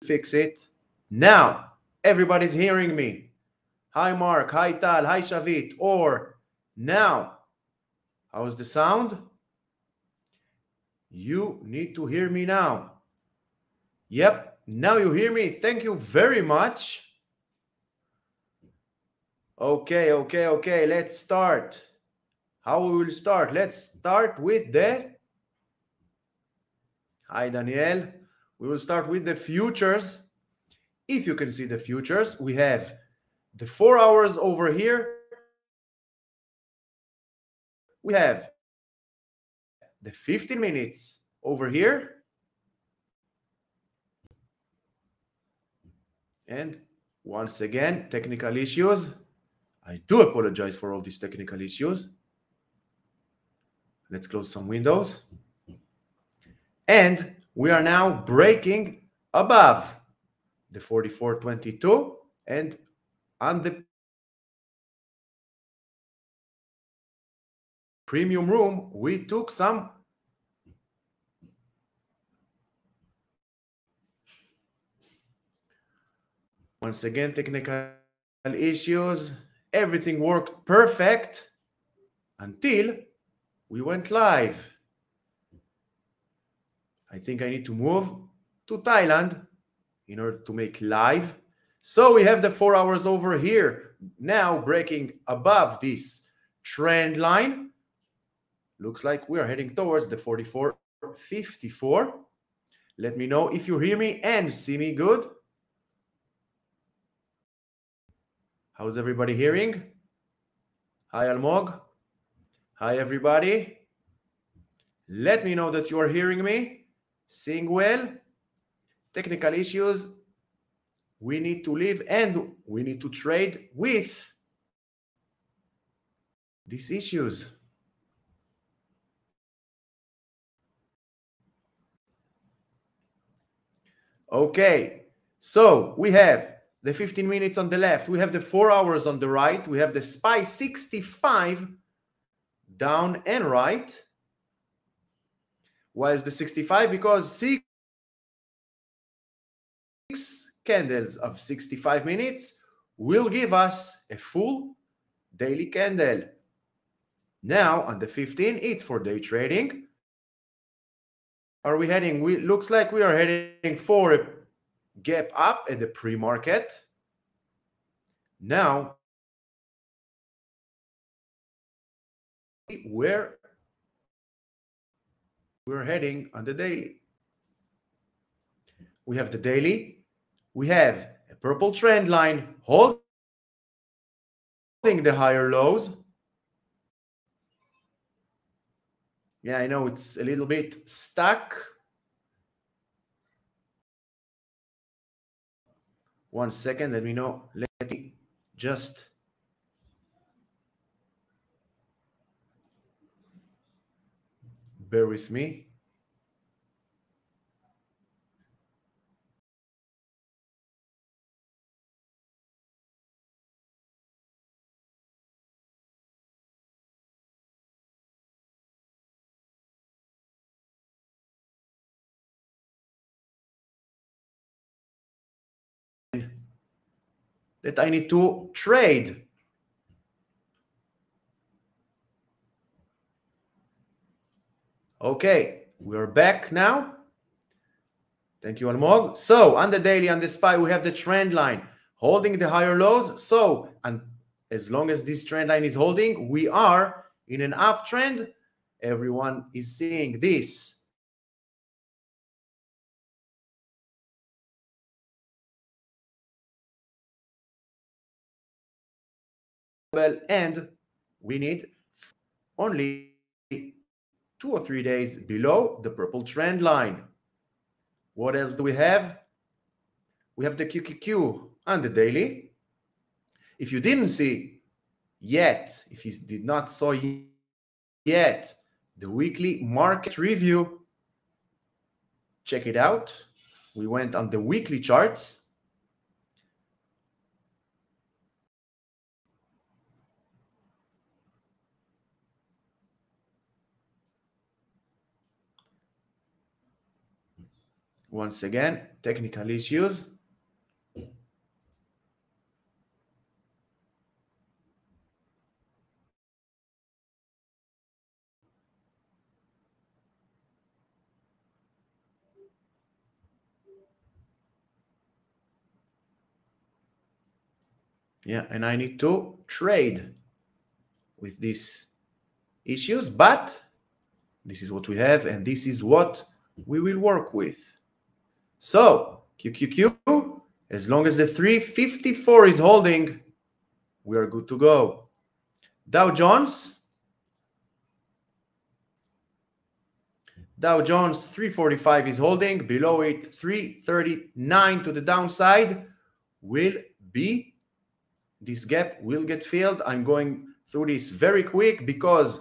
fix it. Now, everybody's hearing me. Hi, Mark. Hi, Tal. Hi, Shavit. Or now, how's the sound? You need to hear me now. Yep, now you hear me. Thank you very much. Okay. Let's start. How we will start? Let's start with the... Hi, Daniel. We will start with the futures. If you can see the futures, we have the 4 hours over here. We have the 15 minutes over here. And once again, technical issues. I do apologize for all these technical issues. Let's close some windows. And we are now breaking above the 44.22 and on the premium room, we took some once again technical issues. Everything worked perfect until we went live. I think I need to move to Thailand in order to make live. So we have the 4 hours over here now breaking above this trend line. Looks like we are heading towards the 44.54. Let me know if you hear me and see me good. How's everybody hearing? Hi, Almog. Hi, everybody. Let me know that you are hearing me, seeing well. Technical issues. We need to live and we need to trade with these issues. Okay, so we have the 15 minutes on the left. We have the 4 hours on the right. We have the SPY 65 down and right. Why is the 65? Because 6 candles of 65 minutes will give us a full daily candle. Now on the 15, it's for day trading. Are we heading? Looks like we are heading for a gap up at the pre-market. Now, where we're heading on the daily. We have the daily. We have a purple trend line holding the higher lows. Yeah, I know it's a little bit stuck. One second, let me know. Let me just bear with me. That I need to trade. Okay, we're back now. Thank you, Almog. So on the daily, on the SPY, we have the trend line holding the higher lows. So, and as long as this trend line is holding, we are in an uptrend. Everyone is seeing this. And we need only 2 or 3 days below the purple trend line. What else do we have? We have the QQQ on the daily. If you didn't see yet, if you did not saw yet the weekly market review, check it out. We went on the weekly charts. Once again, technical issues. Yeah, and I need to trade with these issues, but this is what we have, and this is what we will work with. So, QQQ, as long as the 354 is holding, we are good to go. Dow Jones 345 is holding. Below it, 339 to the downside will be, this gap will get filled. I'm going through this very quick because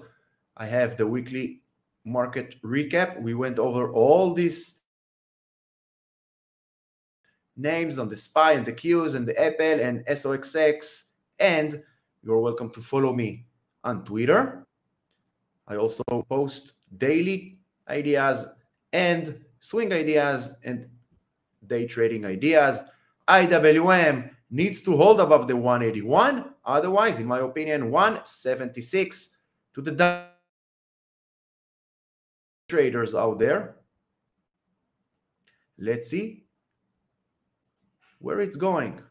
I have the weekly market recap. We went over all these names on the SPY and the Qs and the Apple and SOXX, and you're welcome to follow me on Twitter. I also post daily ideas and swing ideas and day trading ideas. IWM needs to hold above the 181. Otherwise, in my opinion, 176 to the traders out there. Let's see where it's going.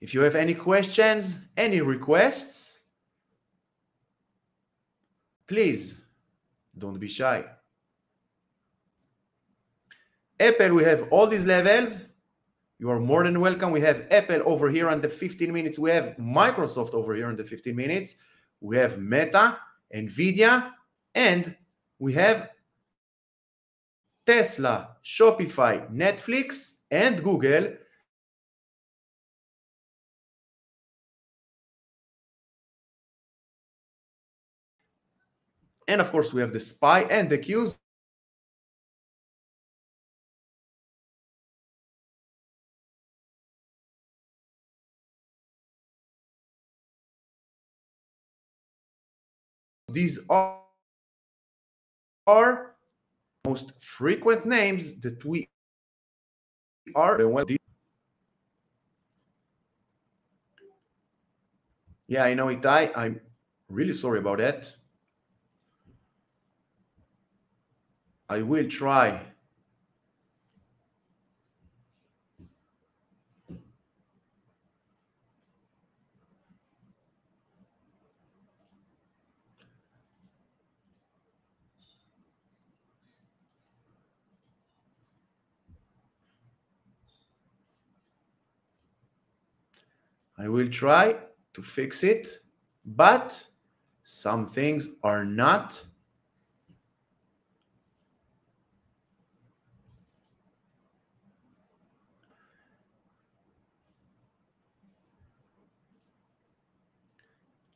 If you have any questions, any requests, please don't be shy. Apple, we have all these levels. You are more than welcome. We have Apple over here on the 15 minutes. We have Microsoft over here on the 15 minutes. We have Meta, Nvidia, and we have Tesla, Shopify, Netflix, and Google. And of course, we have the SPY and the Qs. These are most frequent names that we are. Yeah, I know, Itai. I'm really sorry about that. I will try. I will try to fix it, but some things are not.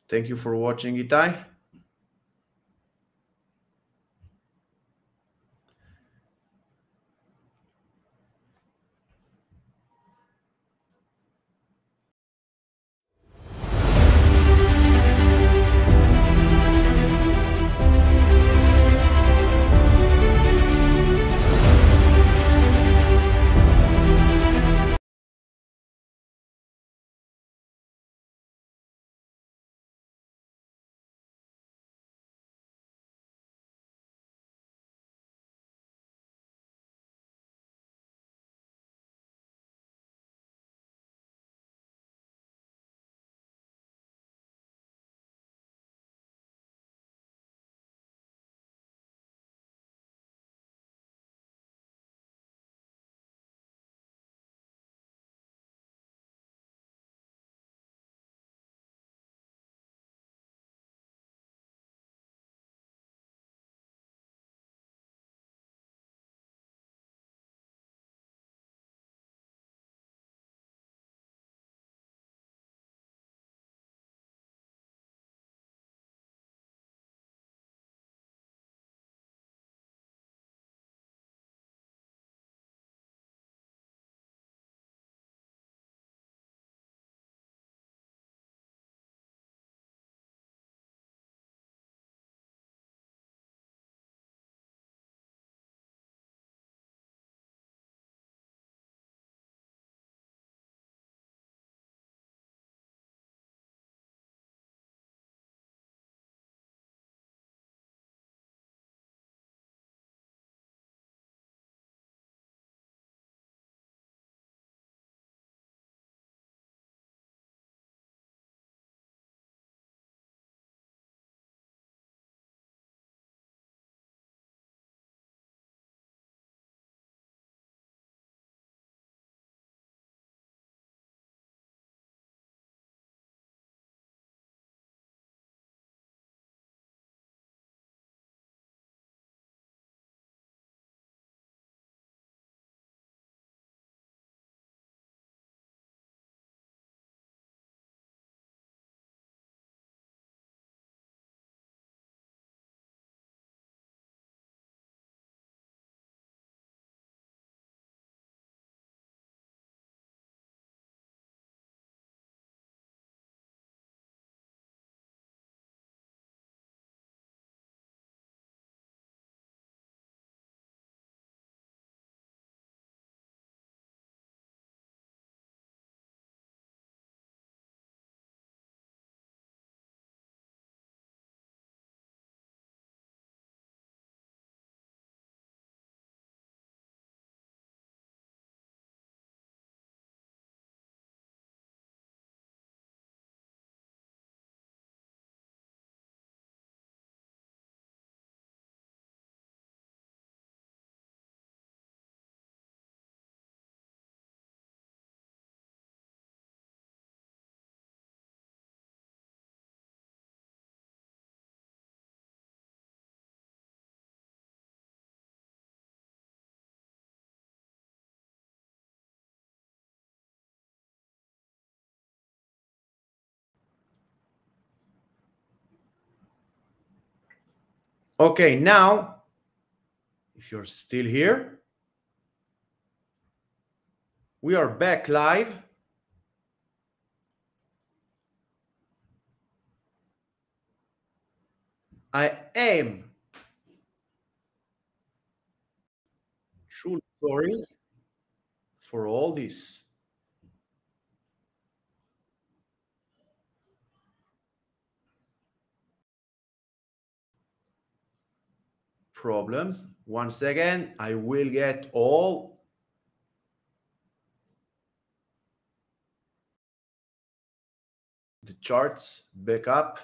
Thank you for watching, Itai. Okay, now, if you're still here, we are back live. I am truly sorry for all these problems. Once again, I will get all the charts back up.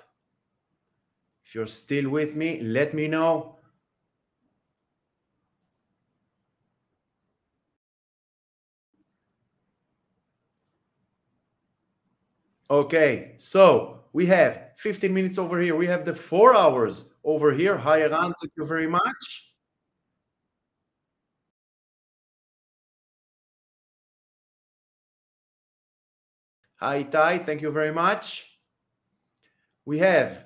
If you're still with me, let me know. Okay, so we have 15 minutes over here. We have the 4 hours over here. Hi, Iran. Thank you very much. Hi, Tai. Thank you very much. We have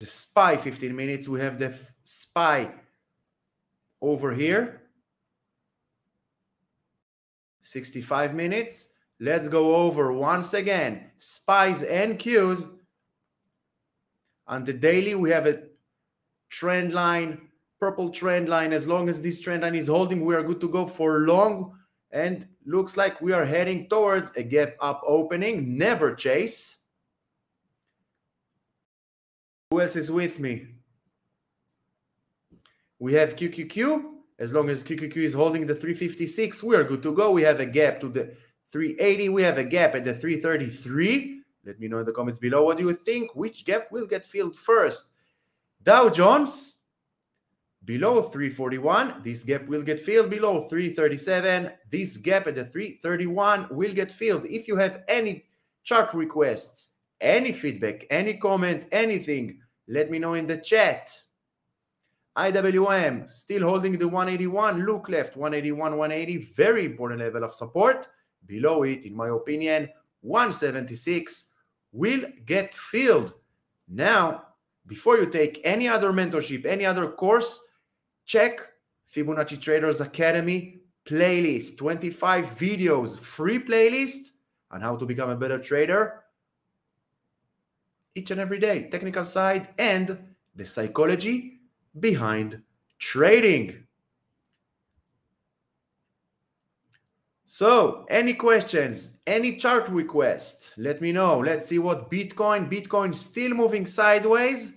the SPY 15 minutes. We have the SPY over here. 65 minutes. Let's go over once again SPYs and Qs. On the daily, we have a trend line, purple trend line. As long as this trend line is holding, we are good to go for long. And looks like we are heading towards a gap up opening. Never chase. Who else is with me? We have QQQ. As long as QQQ is holding the 356, we are good to go. We have a gap to the 380. We have a gap at the 333. Let me know in the comments below. What do you think? Which gap will get filled first? Dow Jones below 341. This gap will get filled below 337. This gap at the 331 will get filled. If you have any chart requests, any feedback, any comment, anything, let me know in the chat. IWM still holding the 181. Look left, 181, 180. Very important level of support. Below it, in my opinion, 176 will get filled. Now, before you take any other mentorship, any other course, check Fibonacci-Traders Academy playlist. 25 videos, free playlist on how to become a better trader each and every day. Technical side and the psychology behind trading. So, any questions, any chart request, let me know. Let's see what Bitcoin still moving sideways.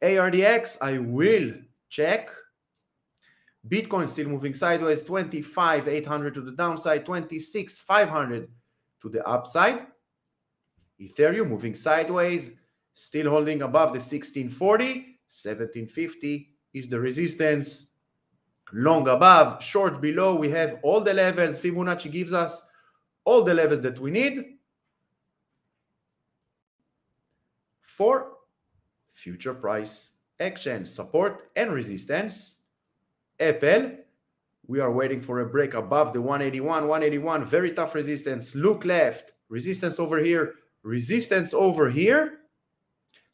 ARDX, I will check. Bitcoin still moving sideways, 25,800 to the downside, 26,500 to the upside. Ethereum moving sideways, still holding above the 1640. 1750 is the resistance. Long above, short below, we have all the levels. Fibonacci gives us all the levels that we need for future price action, support and resistance. Apple, we are waiting for a break above the 181, very tough resistance. Look left, resistance over here, resistance over here.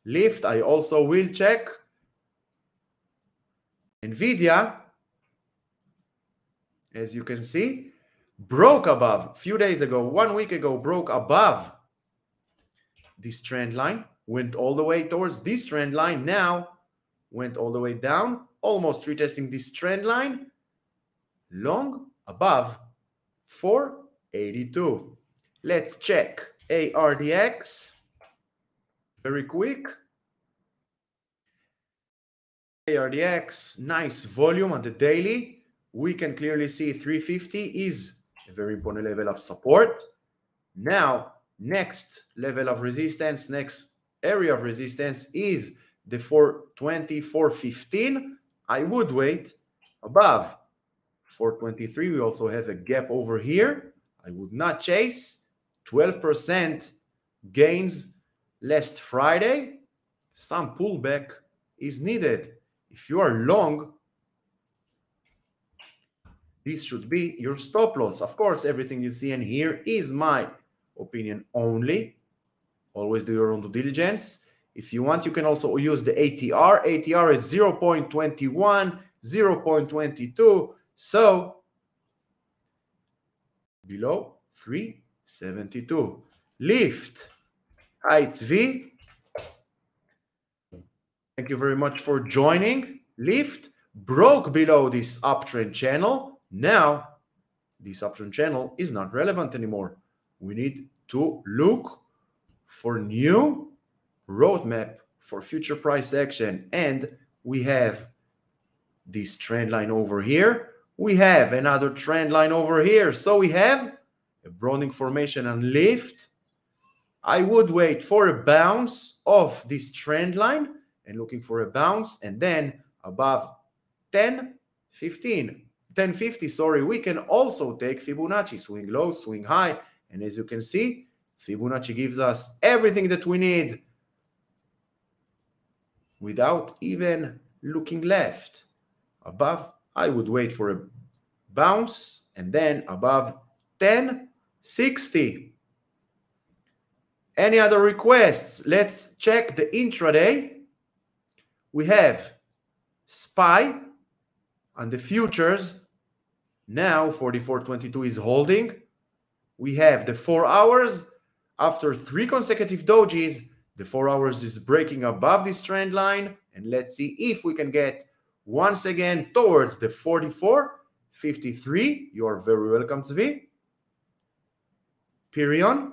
Lift, I also will check. Nvidia, as you can see, broke above a few days ago, 1 week ago, broke above this trend line, went all the way towards this trend line, now went all the way down, almost retesting this trend line, long above 482. Let's check ARDX very quick. ARDX, nice volume on the daily. We can clearly see 350 is a very important level of support. Now, next level of resistance, next area of resistance is the 420, 415. I would wait above 423. We also have a gap over here. I would not chase. 12% gains last Friday. Some pullback is needed. If you are long, this should be your stop loss. Of course, everything you see in here is my opinion only. Always do your own due diligence. If you want, you can also use the ATR. ATR is 0.21, 0.22. So below 372. Lift. Hi, it's V. Thank you very much for joining. Lift broke below this uptrend channel. Now, this uptrend channel is not relevant anymore. We need to look for new roadmap for future price action. And we have this trend line over here. We have another trend line over here. So we have a broadening formation and lift. I would wait for a bounce of this trend line and looking for a bounce, and then above 1050, sorry, we can also take Fibonacci, swing low, swing high. And as you can see, Fibonacci gives us everything that we need without even looking left. Above, I would wait for a bounce, and then above 1060. Any other requests? Let's check the intraday. We have SPY on the futures. Now 44.22 is holding. We have the 4 hours. After 3 consecutive dojis, the 4 hours is breaking above this trend line. And let's see if we can get once again towards the 44.53. You are very welcome, Zvi. Period.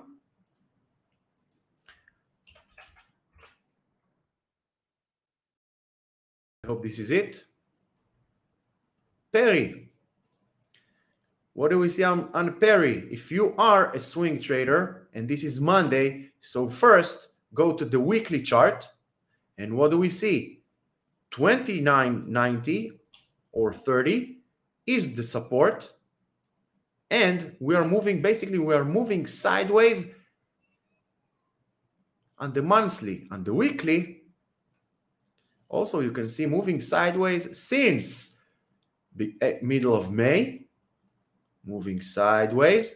I hope this is it. Perry. What do we see on Perry? If you are a swing trader, and this is Monday, so first go to the weekly chart. And what do we see? 29.90 or 30 is the support. And we are moving, basically we are moving sideways on the monthly. On the weekly, also you can see moving sideways since the middle of May. Moving sideways.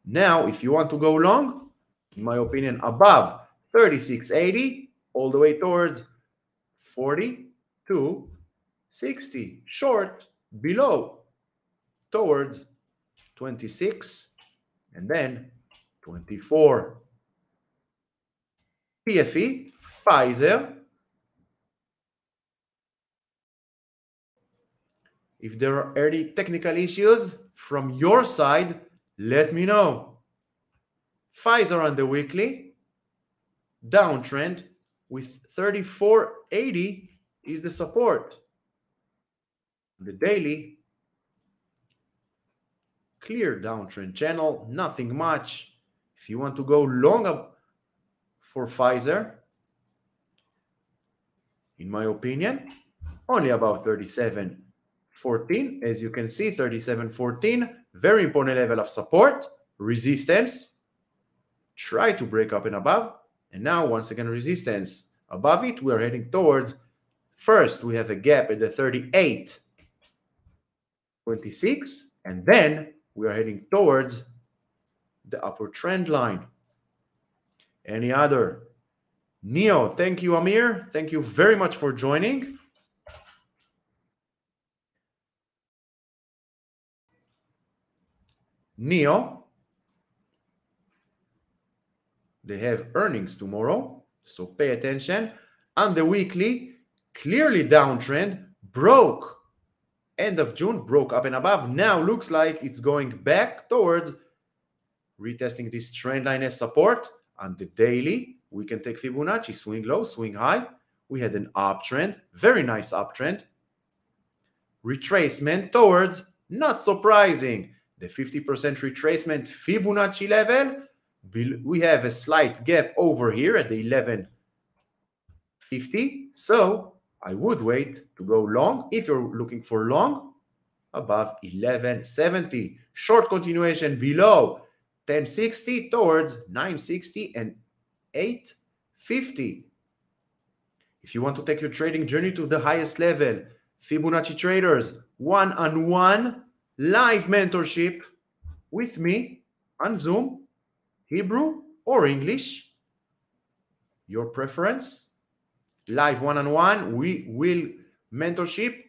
Now, if you want to go long, in my opinion, above 36.80, all the way towards 42.60. Short, below, towards 26, and then 24. PFE, Pfizer. If there are any technical issues from your side, let me know. Pfizer on the weekly, downtrend with 34.80 is the support. The daily, clear downtrend channel, nothing much. If you want to go long up for Pfizer, in my opinion, only about 37.14. As you can see, 37.14, very important level of support, resistance. Try to break up and above. And now, once again, resistance. Above it, we are heading towards, first, we have a gap at the 38.26, and then we are heading towards the upper trend line. Any other? Neo, thank you, Amir. Thank you very much for joining. Neo, they have earnings tomorrow, so pay attention. On the weekly, clearly downtrend, broke. End of June, broke up and above. Now looks like it's going back towards retesting this trend line as support. On the daily, we can take Fibonacci, swing low, swing high. We had an uptrend, very nice uptrend. Retracement towards, not surprising, the 50% retracement Fibonacci level. We have a slight gap over here at the 11.50. So I would wait to go long. If you're looking for long, above 11.70. Short continuation below 10.60 towards 9.60 and 8.50. If you want to take your trading journey to the highest level, Fibonacci Traders, one-on-one live mentorship with me on Zoom, Hebrew or English, your preference. live one-on-one. We will mentorship,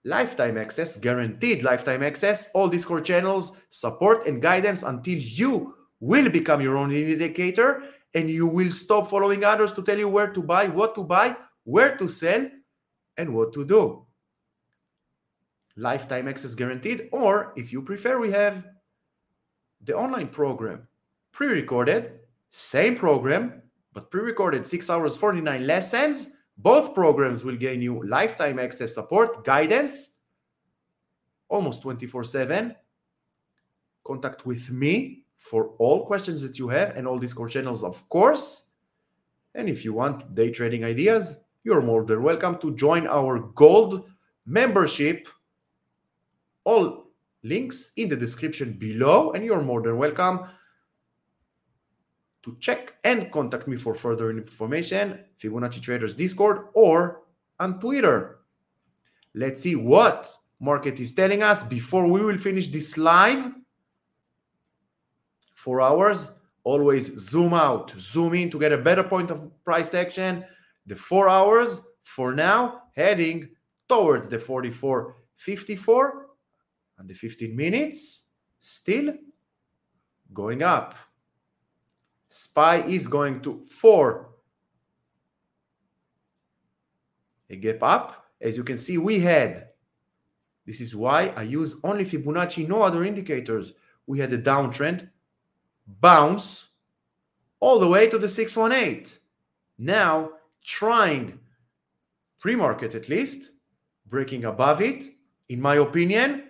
lifetime access, guaranteed lifetime access, all Discord channels, support and guidance until you will become your own indicator and you will stop following others to tell you where to buy, where to sell, and what to do. Lifetime access guaranteed, or if you prefer, we have the online program, pre-recorded, same program, but pre-recorded 6 hours, 49 lessons. Both programs will gain you lifetime access, support, guidance, almost 24/7. Contact with me for all questions that you have and all Discord channels, of course. And if you want day trading ideas, you're more than welcome to join our gold membership. All links in the description below, and you're more than welcome to check and contact me for further information, Fibonacci Traders Discord or on Twitter. Let's see what market is telling us before we will finish this live. 4 hours, always zoom out, zoom in to get a better point of price action. The 4 hours for now heading towards the 44.54, and the 15 minutes still going up. SPY is going to 4. A gap up. As you can see, we had, this is why I use only Fibonacci, no other indicators. We had a downtrend, bounce all the way to the 618. Now trying, pre-market at least, breaking above it. In my opinion,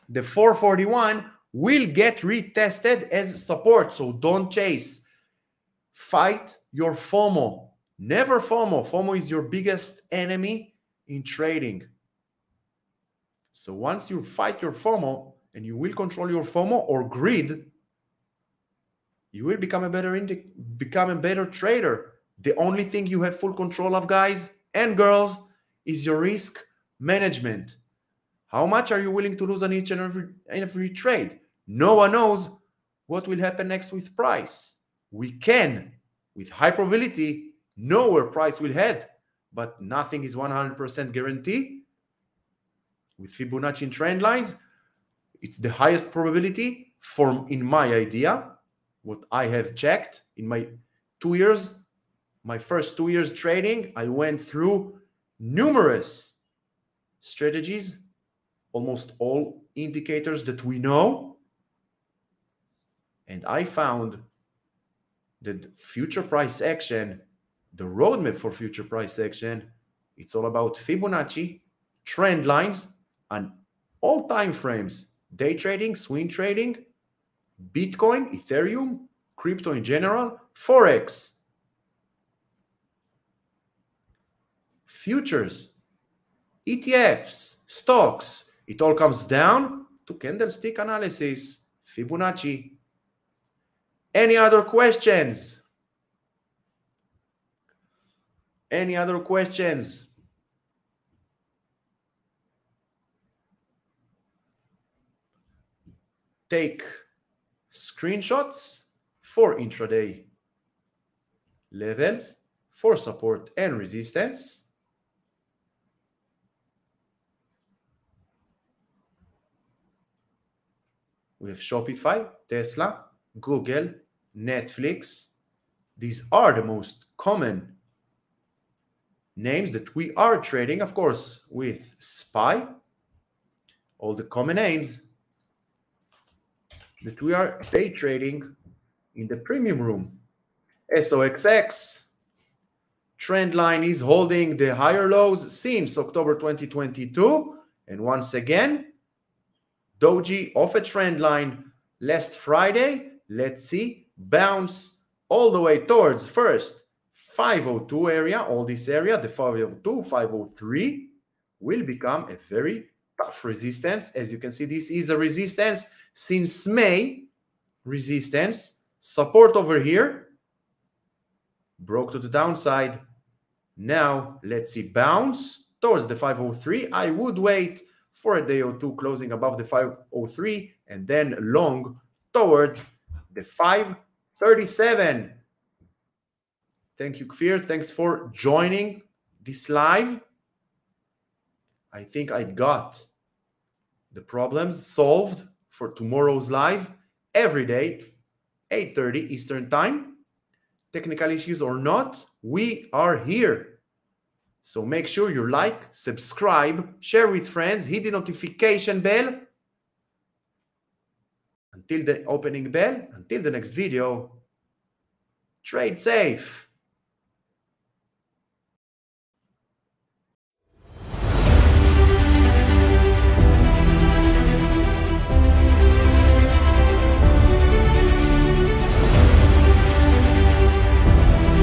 the 441 will get retested as support, so don't chase. Fight your FOMO. Never FOMO. FOMO is your biggest enemy in trading. So once you fight your FOMO and you will control your FOMO or greed, you will become a better trader. The only thing you have full control of, guys and girls, is your risk management. How much are you willing to lose on each and every trade? No one knows what will happen next with price. We can, with high probability, know where price will head, but nothing is 100% guarantee. With Fibonacci trend lines, it's the highest probability in my idea, what I have checked in my 2 years, my first 2 years trading. I went through numerous strategies, almost all indicators that we know. And I found that future price action, the roadmap for future price action, it's all about Fibonacci, trend lines, and all time frames. Day trading, swing trading, Bitcoin, Ethereum, crypto in general, Forex, futures, ETFs, stocks. It all comes down to candlestick analysis, Fibonacci. Any other questions? Any other questions? Take screenshots for intraday levels, for support and resistance. We have Shopify, Tesla, Google, Netflix. These are the most common names that we are trading, of course, with SPY. All the common names that we are day trading in the premium room. SOXX trend line is holding the higher lows since October 2022. And once again, Doji off a trend line last Friday. Let's see, bounce all the way towards first 502 area. All this area, the 502, 503 will become a very tough resistance. As you can see, this is a resistance since May. Resistance, support over here, broke to the downside. Now let's see, bounce towards the 503. I would wait for a day or two closing above the 503 and then long toward the 537. Thank you, Kfir. Thanks for joining this live. I think I got the problems solved for tomorrow's live every day, 8:30 Eastern Time. Technical issues or not, we are here. So make sure you like, subscribe, share with friends, hit the notification bell. Until the opening bell, until the next video, trade safe.